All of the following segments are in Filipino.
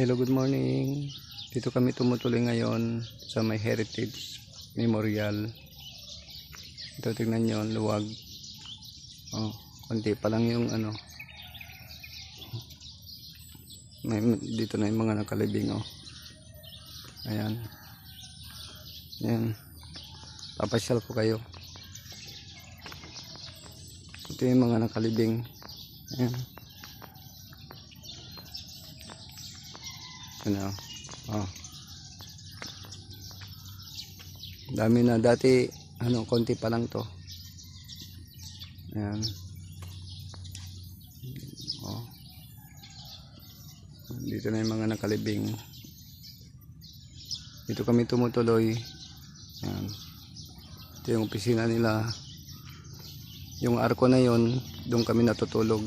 Hello, good morning. Dito kami tumutuloy ngayon sa may Heritage Memorial. Ito, tingnan nyo, luwag. Oh, konti pa lang yung ano. Dito na yung mga nakalibing, oh. Ayan. Ayan. Papasyal ko kayo. Ito yung mga nakalibing. Ayan. Ano? Oh. Dami na dati, ano, konti pa lang to. Ayan. Oh. Dito na yung mga nakalibing. Dito kami tumutuloy. Ayan. Ito yung opisina nila. Yung arko na yon, doon kami natutulog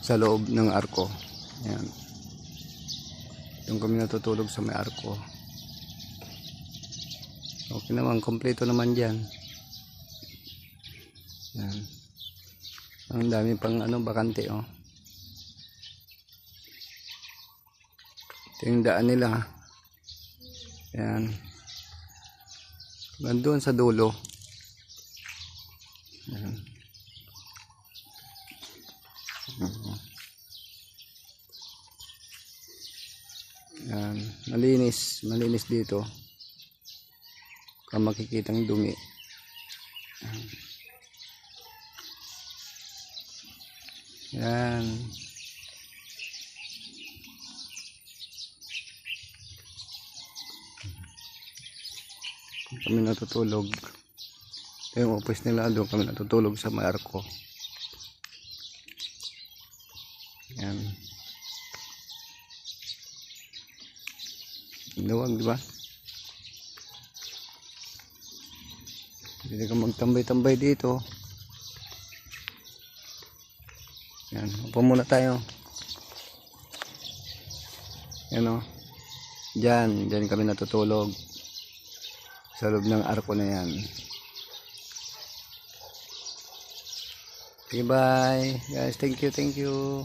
sa loob ng arko. Ayan. Doon kami natutulog sa may arko. Okay naman, kompleto naman dyan. Ayan. Ang dami pang ano, bakante, oh. Ito yung daan nila. Ayan. Nandun sa dulo. Ayan. Ayan. Malinis dito. Kung makikitang dumi. Ayan. Kami natutulog. Ito yung office nila, doon kami natutulog sa may arko. Ayan. Luwag, di ba? Hindi ka magtambay-tambay dito. Ayan, upo muna tayo. Ayan, o. Diyan kami natutulog. Sa loob ng arko na yan. Okay, bye. Guys, thank you.